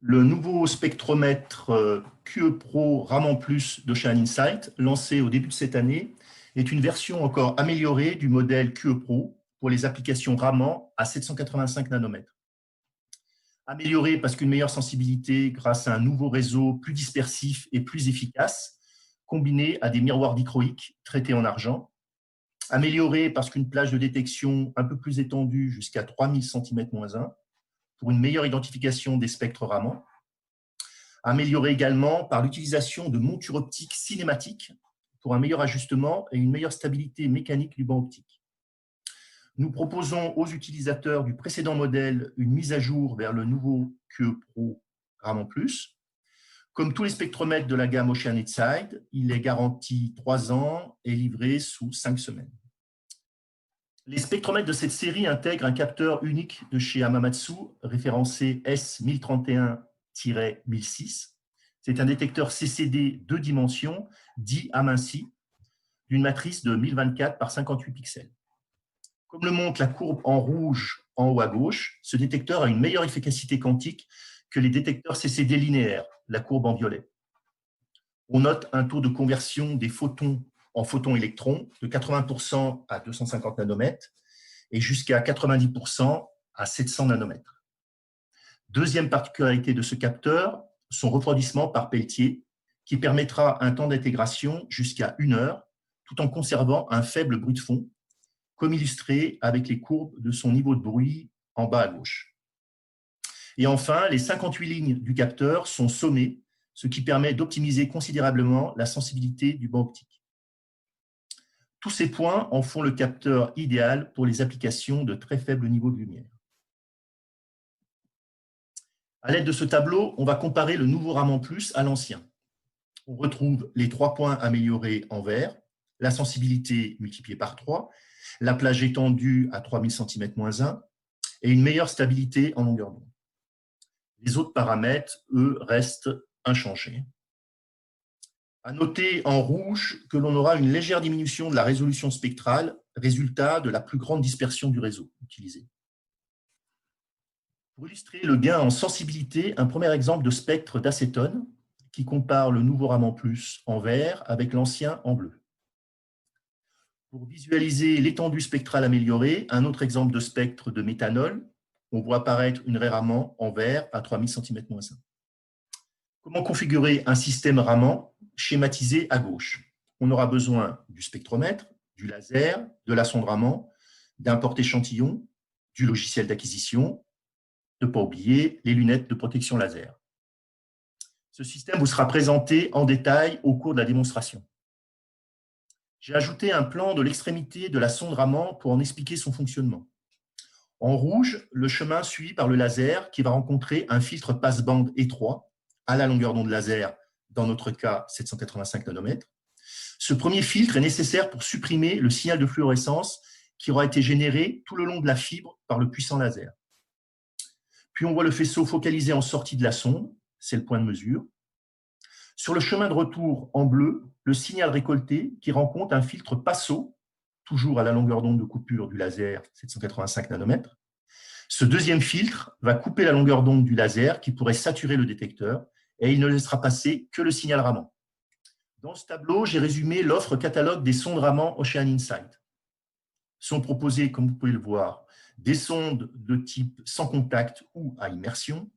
Le nouveau spectromètre QE Pro Raman Plus d'Ocean Insight, lancé au début de cette année, est une version encore améliorée du modèle QE Pro pour les applications Raman à 785 nanomètres. Améliorée parce qu'une meilleure sensibilité grâce à un nouveau réseau plus dispersif et plus efficace, combiné à des miroirs dichroïques traités en argent. Améliorée parce qu'une plage de détection un peu plus étendue jusqu'à 3000 cm-1 pour une meilleure identification des spectres Raman. Améliorée également par l'utilisation de montures optiques cinématiques pour un meilleur ajustement et une meilleure stabilité mécanique du banc optique. Nous proposons aux utilisateurs du précédent modèle une mise à jour vers le nouveau QE Pro Raman Plus. Comme tous les spectromètres de la gamme Ocean Insight, il est garanti 3 ans et livré sous 5 semaines. Les spectromètres de cette série intègrent un capteur unique de chez Hamamatsu, référencé S1031-1006. C'est un détecteur CCD 2 dimensions, dit aminci, d'une matrice de 1024 par 58 pixels. Comme le montre la courbe en rouge en haut à gauche, ce détecteur a une meilleure efficacité quantique que les détecteurs CCD linéaires, la courbe en violet. On note un taux de conversion des photons en photons-électrons de 80% à 250 nanomètres et jusqu'à 90% à 700 nanomètres. Deuxième particularité de ce capteur, son refroidissement par Peltier, qui permettra un temps d'intégration jusqu'à 1 heure, tout en conservant un faible bruit de fond, comme illustré avec les courbes de son niveau de bruit en bas à gauche. Et enfin, les 58 lignes du capteur sont sommées, ce qui permet d'optimiser considérablement la sensibilité du banc optique. Tous ces points en font le capteur idéal pour les applications de très faible niveau de lumière. À l'aide de ce tableau, on va comparer le nouveau Raman Plus à l'ancien. On retrouve les 3 points améliorés en vert, la sensibilité multipliée par 3, la plage étendue à 3000 cm-1 et une meilleure stabilité en longueur d'onde. Les autres paramètres, eux, restent inchangés. À noter en rouge que l'on aura une légère diminution de la résolution spectrale, résultat de la plus grande dispersion du réseau utilisé. Pour illustrer le gain en sensibilité, un premier exemple de spectre d'acétone qui compare le nouveau Raman Plus en vert avec l'ancien en bleu. Pour visualiser l'étendue spectrale améliorée, un autre exemple de spectre de méthanol, on voit apparaître une raie Raman en vert à 3000 cm-1. Comment configurer un système Raman schématisé à gauche? On aura besoin du spectromètre, du laser, de la sonde Raman, d'un porte-échantillon, du logiciel d'acquisition, ne pas oublier les lunettes de protection laser. Ce système vous sera présenté en détail au cours de la démonstration. J'ai ajouté un plan de l'extrémité de la sonde Raman pour en expliquer son fonctionnement. En rouge, le chemin suivi par le laser qui va rencontrer un filtre passe-bande étroit à la longueur d'onde laser, dans notre cas 785 nanomètres. Ce premier filtre est nécessaire pour supprimer le signal de fluorescence qui aura été généré tout le long de la fibre par le puissant laser. Puis on voit le faisceau focalisé en sortie de la sonde, c'est le point de mesure. Sur le chemin de retour en bleu, le signal récolté qui rencontre un filtre PASSO, toujours à la longueur d'onde de coupure du laser 785 nanomètres. Ce deuxième filtre va couper la longueur d'onde du laser qui pourrait saturer le détecteur et il ne laissera passer que le signal Raman. Dans ce tableau, j'ai résumé l'offre catalogue des sondes Raman Ocean Insight. Sont proposées, comme vous pouvez le voir, des sondes de type sans contact ou à immersion,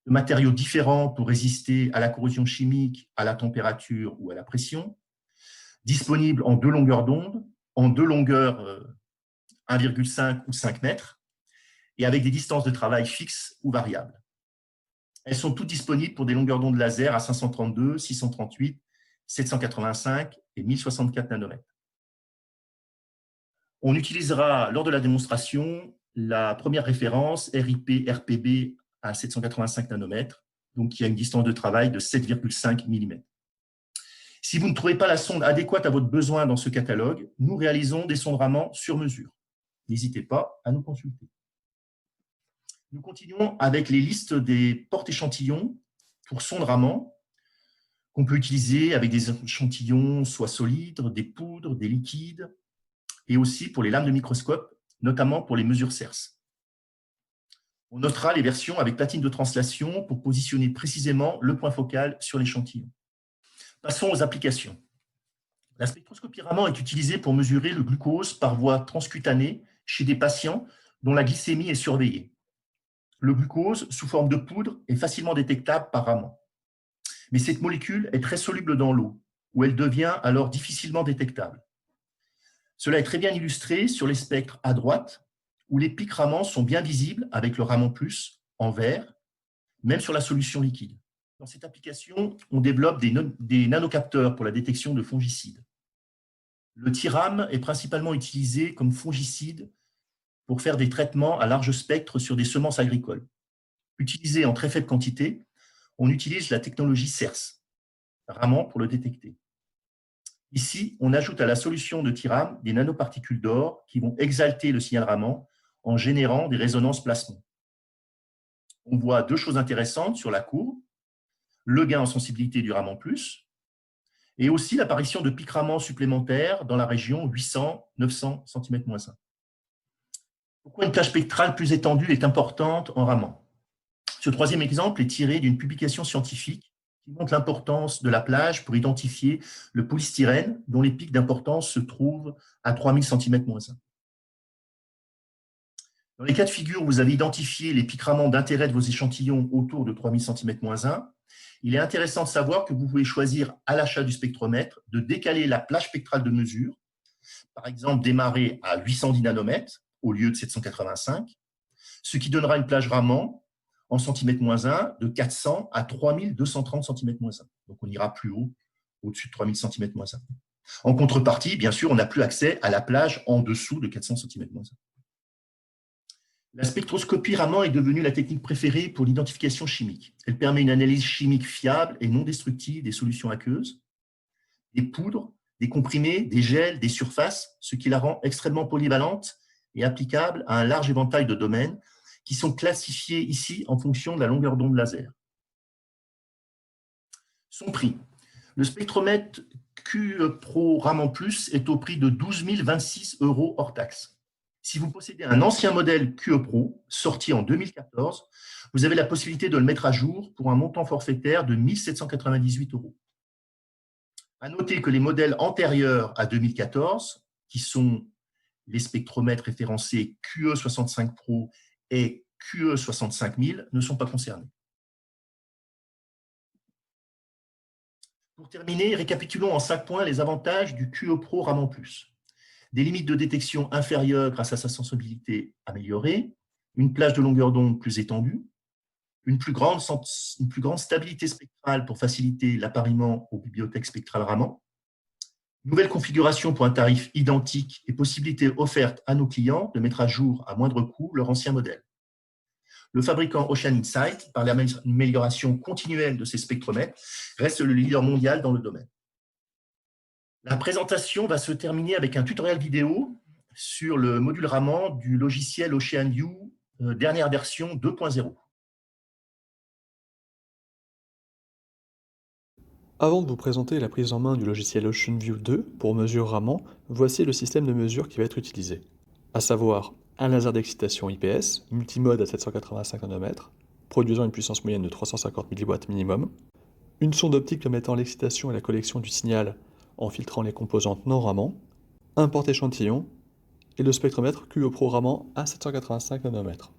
de matériaux différents pour résister à la corrosion chimique, à la température ou à la pression, disponibles en 2 longueurs d'onde, en 2 longueurs 1,5 ou 5 mètres, et avec des distances de travail fixes ou variables. Elles sont toutes disponibles pour des longueurs d'onde laser à 532, 638, 785 et 1064 nanomètres. On utilisera lors de la démonstration la première référence RIP-RPB à 785 nanomètres, donc qui a une distance de travail de 7,5 mm. Si vous ne trouvez pas la sonde adéquate à votre besoin dans ce catalogue, nous réalisons des sondes Raman sur mesure. N'hésitez pas à nous consulter. Nous continuons avec les listes des porte-échantillons pour sondes Raman qu'on peut utiliser avec des échantillons soit solides, des poudres, des liquides, et aussi pour les lames de microscope, notamment pour les mesures CERS. On notera les versions avec platine de translation pour positionner précisément le point focal sur l'échantillon. Passons aux applications. La spectroscopie Raman est utilisée pour mesurer le glucose par voie transcutanée chez des patients dont la glycémie est surveillée. Le glucose, sous forme de poudre, est facilement détectable par Raman. Mais cette molécule est très soluble dans l'eau, où elle devient alors difficilement détectable. Cela est très bien illustré sur les spectres à droite, où les pics Raman sont bien visibles avec le Raman+, en vert, même sur la solution liquide. Dans cette application, on développe des nanocapteurs pour la détection de fongicides. Le TIRAM est principalement utilisé comme fongicide pour faire des traitements à large spectre sur des semences agricoles. Utilisé en très faible quantité, on utilise la technologie CERS, Raman pour le détecter. Ici, on ajoute à la solution de TIRAM des nanoparticules d'or qui vont exalter le signal Raman en générant des résonances plasmon. On voit deux choses intéressantes sur la courbe, le gain en sensibilité du Raman+, et aussi l'apparition de pics Raman supplémentaires dans la région 800-900 cm-1. Pourquoi une plage spectrale plus étendue est importante en Raman? Ce troisième exemple est tiré d'une publication scientifique qui montre l'importance de la plage pour identifier le polystyrène dont les pics d'importance se trouvent à 3000 cm-1. Dans les cas de figure où vous avez identifié les pics Raman d'intérêt de vos échantillons autour de 3000 cm-1, il est intéressant de savoir que vous pouvez choisir à l'achat du spectromètre de décaler la plage spectrale de mesure, par exemple démarrer à 810 nanomètres au lieu de 785, ce qui donnera une plage Raman en cm-1 de 400 à 3230 cm-1. Donc on ira plus haut, au-dessus de 3000 cm-1. En contrepartie, bien sûr, on n'a plus accès à la plage en dessous de 400 cm-1. La spectroscopie Raman est devenue la technique préférée pour l'identification chimique. Elle permet une analyse chimique fiable et non destructive des solutions aqueuses, des poudres, des comprimés, des gels, des surfaces, ce qui la rend extrêmement polyvalente et applicable à un large éventail de domaines qui sont classifiés ici en fonction de la longueur d'onde laser. Son prix. Le spectromètre QE-Pro Raman+ est au prix de 12 026 € hors taxe. Si vous possédez un ancien modèle QE-Pro, sorti en 2014, vous avez la possibilité de le mettre à jour pour un montant forfaitaire de 1 798 €. À noter que les modèles antérieurs à 2014, qui sont les spectromètres référencés QE65 Pro et QE65000, ne sont pas concernés. Pour terminer, récapitulons en 5 points les avantages du QE-Pro Raman+. Des limites de détection inférieures grâce à sa sensibilité améliorée, une plage de longueur d'onde plus étendue, une plus grande stabilité spectrale pour faciliter l'appariement aux bibliothèques spectrales Raman, nouvelle configuration pour un tarif identique et possibilité offerte à nos clients de mettre à jour à moindre coût leur ancien modèle. Le fabricant Ocean Insight, par l'amélioration continuelle de ses spectromètres, reste le leader mondial dans le domaine. La présentation va se terminer avec un tutoriel vidéo sur le module Raman du logiciel OceanView dernière version 2.0. Avant de vous présenter la prise en main du logiciel OceanView 2 pour mesure Raman, voici le système de mesure qui va être utilisé, à savoir un laser d'excitation IPS, multimode à 785 nanomètres, produisant une puissance moyenne de 350 mW minimum, une sonde optique permettant l'excitation et la collection du signal en filtrant les composantes non Raman, un porte-échantillon et le spectromètre QE-Pro Raman à 785 nanomètres.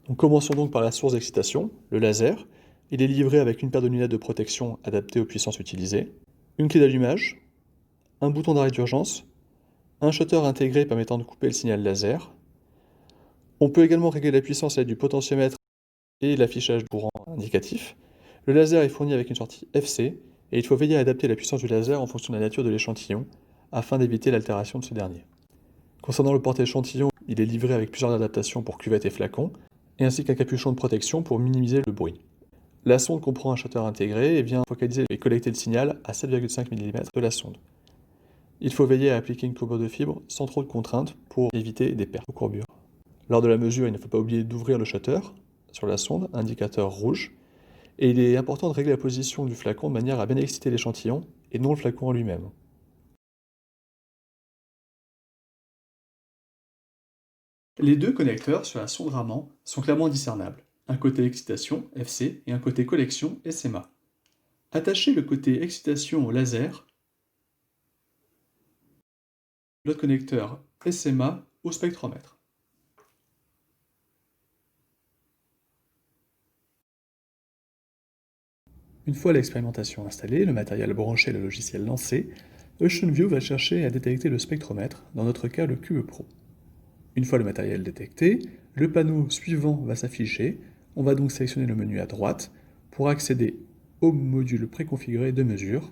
Donc commençons donc par la source d'excitation, le laser. Il est livré avec une paire de lunettes de protection adaptées aux puissances utilisées, une clé d'allumage, un bouton d'arrêt d'urgence, un shutter intégré permettant de couper le signal laser. On peut également régler la puissance à l'aide du potentiomètre et l'affichage du courant indicatif. Le laser est fourni avec une sortie FC et il faut veiller à adapter la puissance du laser en fonction de la nature de l'échantillon afin d'éviter l'altération de ce dernier. Concernant le porte-échantillon, il est livré avec plusieurs adaptations pour cuvette et flacon, et ainsi qu'un capuchon de protection pour minimiser le bruit. La sonde comprend un shutter intégré et vient focaliser et collecter le signal à 7,5 mm de la sonde. Il faut veiller à appliquer une courbure de fibre sans trop de contraintes pour éviter des pertes ou courbures. Lors de la mesure, il ne faut pas oublier d'ouvrir le shutter sur la sonde, indicateur rouge, et il est important de régler la position du flacon de manière à bien exciter l'échantillon et non le flacon en lui-même. Les deux connecteurs sur la sonde Raman sont clairement discernables, un côté excitation, FC, et un côté collection, SMA. Attachez le côté excitation au laser, l'autre connecteur SMA au spectromètre. Une fois l'expérimentation installée, le matériel branché et le logiciel lancé, OceanView va chercher à détecter le spectromètre, dans notre cas le QE Pro. Une fois le matériel détecté, le panneau suivant va s'afficher. On va donc sélectionner le menu à droite pour accéder au module préconfiguré de mesure.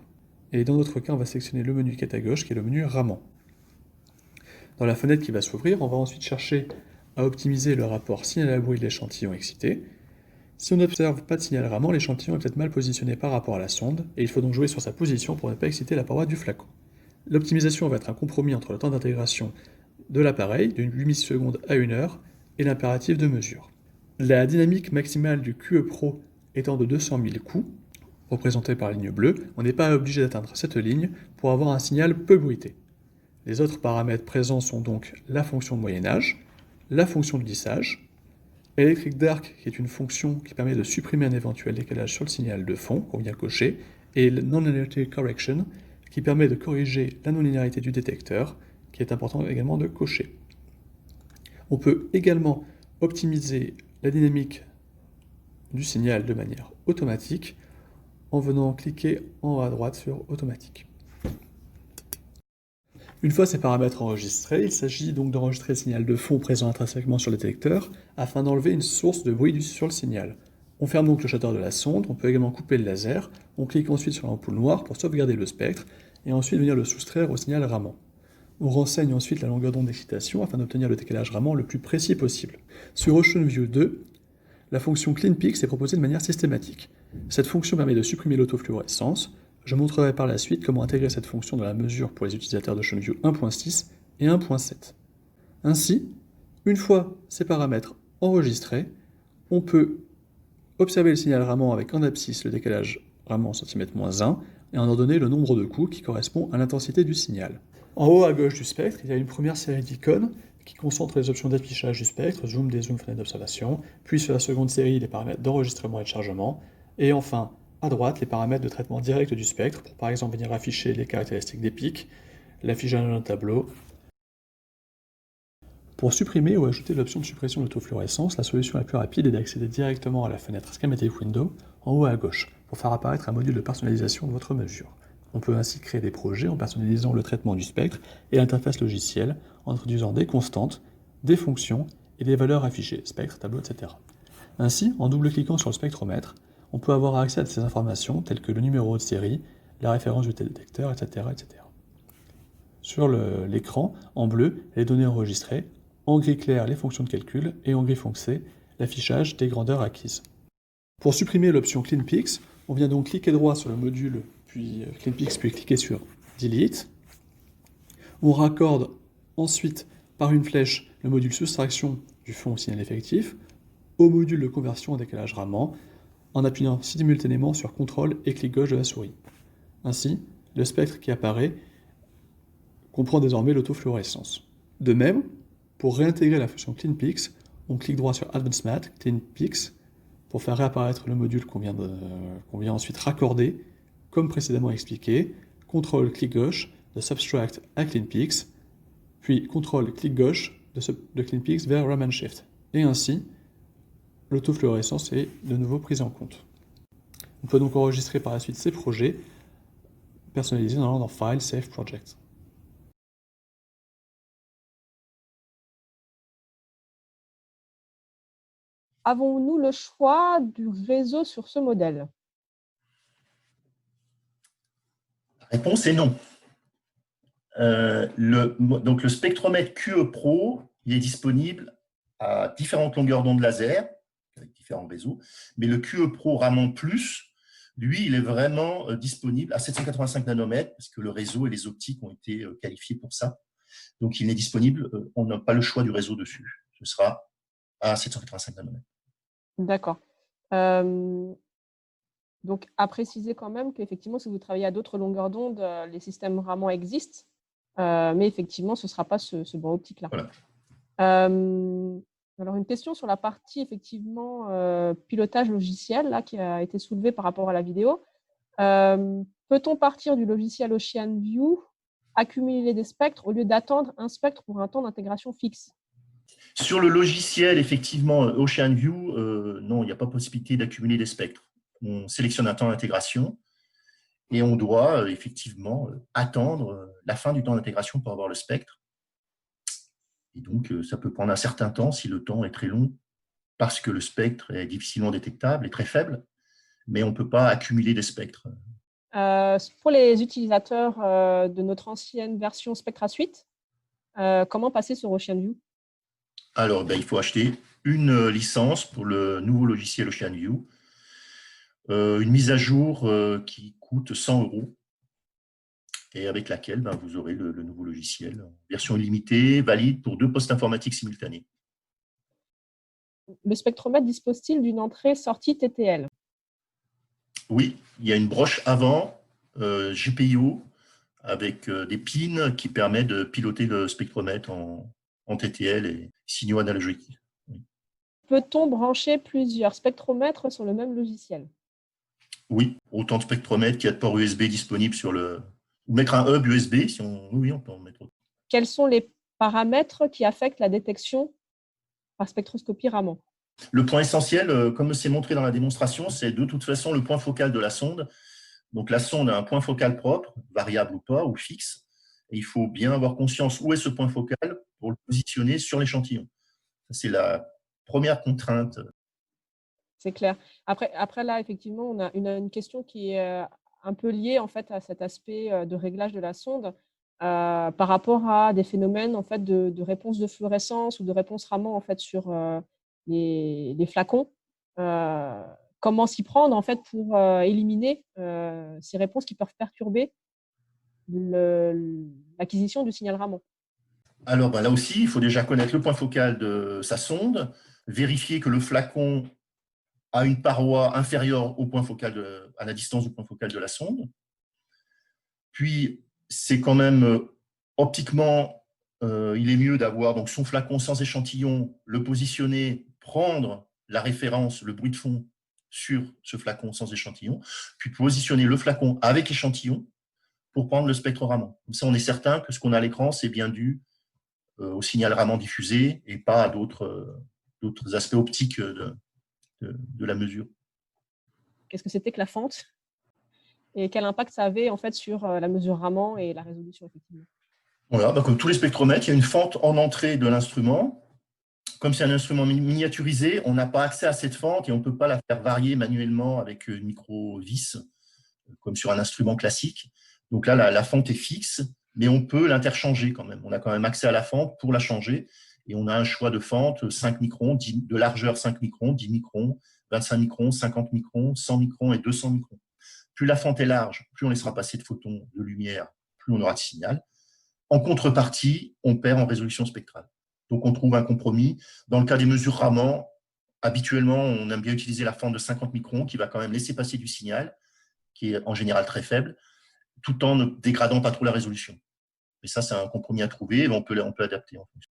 Et dans notre cas, on va sélectionner le menu qui est à gauche, qui est le menu Raman. Dans la fenêtre qui va s'ouvrir, on va ensuite chercher à optimiser le rapport signal à bruit de l'échantillon excité. Si on n'observe pas de signal Raman, l'échantillon est peut-être mal positionné par rapport à la sonde, et il faut donc jouer sur sa position pour ne pas exciter la paroi du flacon. L'optimisation va être un compromis entre le temps d'intégration de l'appareil, de 8 millisecondes à 1 heure, et l'impératif de mesure. La dynamique maximale du QE Pro étant de 200 000 coups, représentée par la ligne bleue, on n'est pas obligé d'atteindre cette ligne pour avoir un signal peu bruité. Les autres paramètres présents sont donc la fonction de moyen-âge, la fonction de lissage, Electric Dark, qui est une fonction qui permet de supprimer un éventuel décalage sur le signal de fond, qu'on vient cocher, et le Non-Linearity Correction, qui permet de corriger la non-linéarité du détecteur, qui est important également de cocher. On peut également optimiser la dynamique du signal de manière automatique en venant cliquer en haut à droite sur Automatique. Une fois ces paramètres enregistrés, il s'agit donc d'enregistrer le signal de fond présent intrinsèquement sur le détecteur afin d'enlever une source de bruit sur le signal. On ferme donc le shutter de la sonde, on peut également couper le laser, on clique ensuite sur l'ampoule noire pour sauvegarder le spectre et ensuite venir le soustraire au signal Raman. On renseigne ensuite la longueur d'onde d'excitation afin d'obtenir le décalage Raman le plus précis possible. Sur OceanView 2, la fonction CleanPix est proposée de manière systématique. Cette fonction permet de supprimer l'autofluorescence. Je montrerai par la suite comment intégrer cette fonction dans la mesure pour les utilisateurs d'OceanView 1.6 et 1.7. Ainsi, une fois ces paramètres enregistrés, on peut observer le signal Raman avec en abscisse le décalage Raman cm-1 et en ordonner le nombre de coups qui correspond à l'intensité du signal. En haut à gauche du spectre, il y a une première série d'icônes qui concentrent les options d'affichage du spectre, zoom, dézoom, fenêtre d'observation, puis sur la seconde série, les paramètres d'enregistrement et de chargement, et enfin, à droite, les paramètres de traitement direct du spectre, pour par exemple venir afficher les caractéristiques des pics, l'affichage d'un tableau. Pour supprimer ou ajouter l'option de suppression de l'autofluorescence, la solution la plus rapide est d'accéder directement à la fenêtre Schematic Window, en haut à gauche, pour faire apparaître un module de personnalisation de votre mesure. On peut ainsi créer des projets en personnalisant le traitement du spectre et l'interface logicielle, en introduisant des constantes, des fonctions et des valeurs affichées, spectre, tableau, etc. Ainsi, en double-cliquant sur le spectromètre, on peut avoir accès à ces informations telles que le numéro de série, la référence du détecteur, etc. etc. Sur l'écran, en bleu, les données enregistrées, en gris clair, les fonctions de calcul, et en gris foncé, l'affichage des grandeurs acquises. Pour supprimer l'option CleanPix, on vient donc cliquer droit sur le module, puis CleanPix, puis cliquer sur Delete. On raccorde ensuite par une flèche le module soustraction du fond au signal effectif au module de conversion en décalage Raman, en appuyant simultanément sur CTRL et clic gauche de la souris. Ainsi, le spectre qui apparaît comprend désormais l'autofluorescence. De même, pour réintégrer la fonction CleanPix, on clique droit sur Advanced Math, CleanPix, pour faire réapparaître le module qu'on vient ensuite raccorder, comme précédemment expliqué, CTRL clic gauche de Subtract à CleanPix, puis CTRL clic gauche de CleanPix vers Raman Shift. Et ainsi, l'autofluorescence est de nouveau prise en compte. On peut donc enregistrer par la suite ces projets personnalisés en allant dans File, Save Project. Avons-nous le choix du réseau sur ce modèle? La réponse est non. Donc le spectromètre QE Pro, il est disponible à différentes longueurs d'onde laser, avec différents réseaux, mais le QE Pro Raman Plus, lui, il est vraiment disponible à 785 nanomètres, parce que le réseau et les optiques ont été qualifiés pour ça. Donc il est disponible, on n'a pas le choix du réseau dessus. Ce sera à 785 nanomètres. D'accord. Donc, à préciser quand même qu'effectivement, si vous travaillez à d'autres longueurs d'onde, les systèmes Raman existent, mais effectivement, ce ne sera pas ce banc optique-là. Voilà. Alors, une question sur la partie, effectivement, pilotage logiciel, là, qui a été soulevée par rapport à la vidéo. Peut-on partir du logiciel OceanView, accumuler des spectres au lieu d'attendre un spectre pour un temps d'intégration fixe? Sur le logiciel, effectivement, OceanView, non, il n'y a pas possibilité d'accumuler des spectres. On sélectionne un temps d'intégration et on doit effectivement attendre la fin du temps d'intégration pour avoir le spectre. Et donc, ça peut prendre un certain temps si le temps est très long, parce que le spectre est difficilement détectable et très faible, mais on ne peut pas accumuler des spectres. Pour les utilisateurs de notre ancienne version Spectra Suite, comment passer sur OceanView? Alors, il faut acheter une licence pour le nouveau logiciel OceanView, une mise à jour qui coûte 100 € et avec laquelle vous aurez le nouveau logiciel en version illimitée, valide pour 2 postes informatiques simultanés. Le spectromètre dispose-t-il d'une entrée-sortie TTL? Oui, il y a une broche avant GPIO avec des pins qui permettent de piloter le spectromètre en TTL et signaux analogiques. Oui. Peut-on brancher plusieurs spectromètres sur le même logiciel? Oui, autant de spectromètres qu'il y a de ports USB disponibles sur le. Ou mettre un hub USB, si on. Oui, on peut en mettre. Quels sont les paramètres qui affectent la détection par spectroscopie Raman? Le point essentiel, comme c'est montré dans la démonstration, c'est de toute façon le point focal de la sonde. Donc la sonde a un point focal propre, variable ou pas, ou fixe. Et il faut bien avoir conscience où est ce point focal pour le positionner sur l'échantillon. C'est la première contrainte. C'est clair. Après là, effectivement, on a une question qui est un peu liée en fait, à cet aspect de réglage de la sonde par rapport à des phénomènes en fait, de réponse de fluorescence ou de réponse Raman en fait, sur les flacons. Comment s'y prendre en fait, pour éliminer ces réponses qui peuvent perturber l'acquisition du signal Raman? Alors là aussi, il faut déjà connaître le point focal de sa sonde, vérifier que le flacon a une paroi inférieure au point focal à la distance du point focal de la sonde. Puis, c'est quand même optiquement, il est mieux d'avoir donc son flacon sans échantillon, le positionner, prendre la référence, le bruit de fond sur ce flacon sans échantillon, puis positionner le flacon avec échantillon pour prendre le spectre Raman. Comme ça, on est certain que ce qu'on a à l'écran, c'est bien dû au signal Raman diffusé et pas à d'autres aspects optiques de la mesure. Qu'est-ce que c'était que la fente? Et quel impact ça avait en fait, sur la mesure Raman et la résolution, effectivement? Voilà, comme tous les spectromètres, il y a une fente en entrée de l'instrument. Comme c'est un instrument miniaturisé, on n'a pas accès à cette fente et on ne peut pas la faire varier manuellement avec une micro-vis, comme sur un instrument classique. Donc là, la fente est fixe, mais on peut l'interchanger quand même. On a quand même accès à la fente pour la changer. Et on a un choix de fente 5 microns, de largeur 5 microns, 10 microns, 25 microns, 50 microns, 100 microns et 200 microns. Plus la fente est large, plus on laissera passer de photons de lumière, plus on aura de signal. En contrepartie, on perd en résolution spectrale. Donc, on trouve un compromis. Dans le cas des mesures Raman, habituellement, on aime bien utiliser la fente de 50 microns qui va quand même laisser passer du signal, qui est en général très faible, tout en ne dégradant pas trop la résolution. Et ça, c'est un compromis à trouver et on peut adapter en fonction.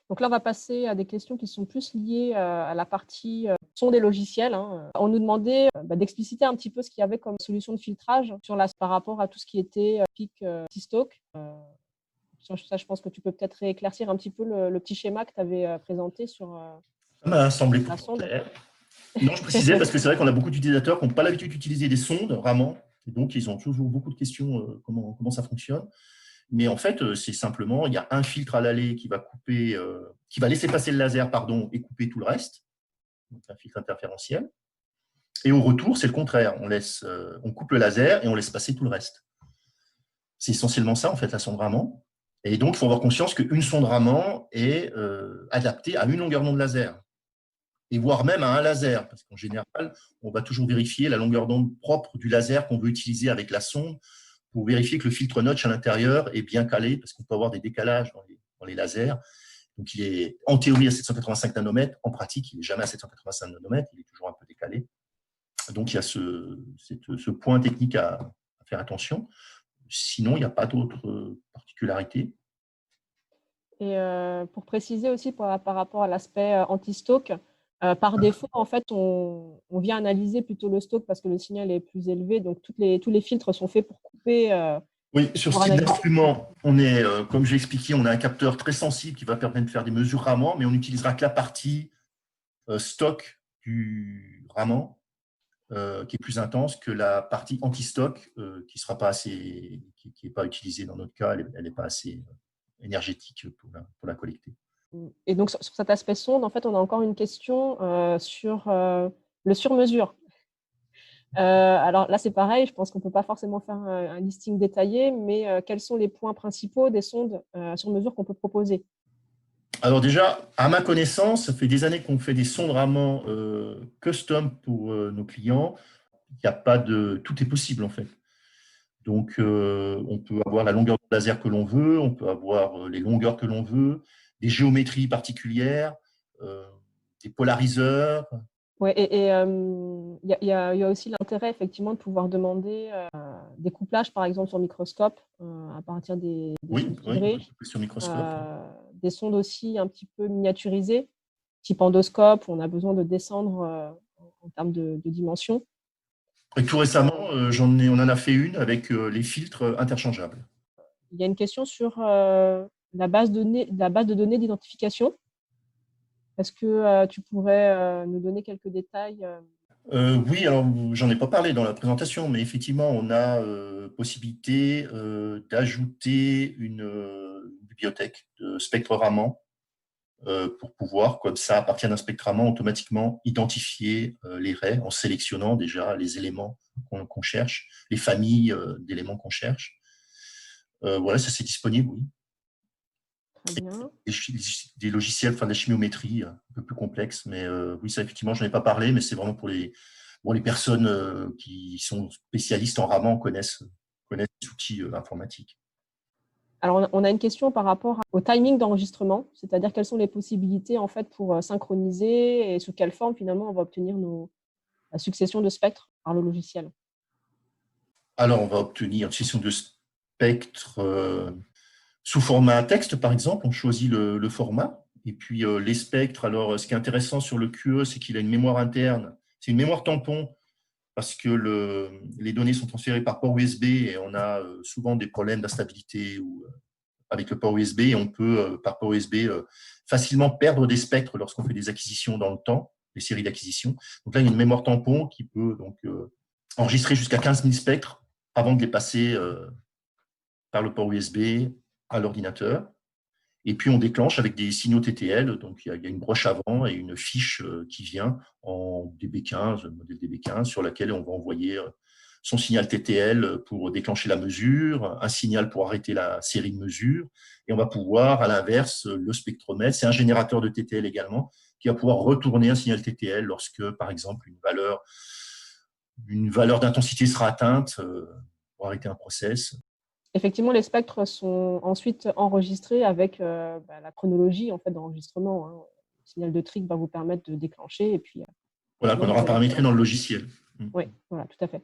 Donc là, on va passer à des questions qui sont plus liées à la partie son des logiciels. On nous demandait d'expliciter un petit peu ce qu'il y avait comme solution de filtrage par rapport à tout ce qui était PIC T-Stock. Ça, je pense que tu peux peut-être rééclaircir un petit peu le petit schéma que tu avais présenté sur Ça m'a semblé la pourtant sonde. clair. Non, je précisais parce que c'est vrai qu'on a beaucoup d'utilisateurs qui n'ont pas l'habitude d'utiliser des sondes Raman. Et donc, ils ont toujours beaucoup de questions comment ça fonctionne. Mais en fait, c'est simplement, il y a un filtre à l'aller qui va couper, qui va laisser passer le laser, et couper tout le reste. Donc, un filtre interférentiel. Et au retour, c'est le contraire. On coupe le laser et on laisse passer tout le reste. C'est essentiellement ça, en fait, la sonde Raman. Et donc, il faut avoir conscience qu'une sonde Raman est adaptée à une longueur d'onde laser. Et voire même à un laser. Parce qu'en général, on va toujours vérifier la longueur d'onde propre du laser qu'on veut utiliser avec la sonde pour vérifier que le filtre notch à l'intérieur est bien calé, parce qu'on peut avoir des décalages dans les lasers. Donc, il est en théorie à 785 nanomètres. En pratique, il n'est jamais à 785 nanomètres. Il est toujours un peu décalé. Donc, il y a ce point technique à faire attention. Sinon, il n'y a pas d'autres particularités. Et pour préciser aussi par rapport à l'aspect anti-stalk, par défaut, en fait, on vient analyser plutôt le stalk parce que le signal est plus élevé. Donc, tous les filtres sont faits pour couper, Oui, sur ce pour type analyser. d'instrument, on est, comme j'ai expliqué, on a un capteur très sensible qui va permettre de faire des mesures Raman, mais on n'utilisera que la partie stock du Raman, qui est plus intense que la partie anti-stock, qui sera pas assez, qui est pas utilisée dans notre cas, elle n'est pas assez énergétique pour la collecter. Et donc, sur cet aspect sonde, en fait, on a encore une question sur le sur-mesure. Alors là, c'est pareil, je pense qu'on ne peut pas forcément faire un listing détaillé, mais quels sont les points principaux des sondes sur mesure qu'on peut proposer? Alors déjà, à ma connaissance, ça fait des années qu'on fait des sondes Raman custom pour nos clients. Il y a pas de, tout est possible en fait. Donc, on peut avoir la longueur de laser que l'on veut, on peut avoir les longueurs que l'on veut, des géométries particulières, euh, des polariseurs. Ouais, et il y a aussi l'intérêt effectivement de pouvoir demander des couplages, par exemple sur microscope, à partir des Oui, sondes oui, on peut fibrées, couper sur microscope. des sondes aussi un petit peu miniaturisées, type endoscope, où on a besoin de descendre en termes de dimensions. Et tout récemment, on en a fait une avec les filtres interchangeables. Il y a une question sur la base de données d'identification. Est-ce que tu pourrais nous donner quelques détails Oui, alors j'en ai pas parlé dans la présentation, mais effectivement, on a possibilité d'ajouter une bibliothèque de spectre Raman pour pouvoir, comme ça, à partir d'un spectre Raman, automatiquement identifier les raies en sélectionnant déjà les éléments qu'on cherche, les familles d'éléments qu'on cherche. Voilà, ça c'est disponible, oui. Très bien. Des logiciels, enfin de la chimiométrie un peu plus complexes, mais oui, ça effectivement, je n'en ai pas parlé, mais c'est vraiment pour les personnes qui sont spécialistes en Raman, connaissent les outils informatiques. Alors, on a une question par rapport au timing d'enregistrement, c'est-à-dire quelles sont les possibilités en fait pour synchroniser et sous quelle forme finalement on va obtenir la succession de spectres par le logiciel. Alors, on va obtenir une session de spectre sous format texte, par exemple. On choisit le format. Et puis, les spectres, alors, ce qui est intéressant sur le QE, c'est qu'il a une mémoire interne. C'est une mémoire tampon parce que les données sont transférées par port USB et on a souvent des problèmes d'instabilité avec le port USB et on peut, par port USB, facilement perdre des spectres lorsqu'on fait des acquisitions dans le temps, des séries d'acquisitions. Donc là, il y a une mémoire tampon qui peut donc enregistrer jusqu'à 15 000 spectres avant de les passer par le port USB à l'ordinateur. Et puis, on déclenche avec des signaux TTL. Donc, il y a une broche avant et une fiche qui vient en DB15, modèle DB15, sur laquelle on va envoyer son signal TTL pour déclencher la mesure, un signal pour arrêter la série de mesures. Et on va pouvoir, à l'inverse, le spectromètre, c'est un générateur de TTL également, qui va pouvoir retourner un signal TTL lorsque, par exemple, une valeur d'intensité sera atteinte pour arrêter un process. Effectivement, les spectres sont ensuite enregistrés avec la chronologie en fait, d'enregistrement. Hein. Le signal de Trigg va vous permettre de déclencher et puis Voilà, qu'on sinon, aura vous allez... paramétré dans le logiciel. Oui, voilà, tout à fait.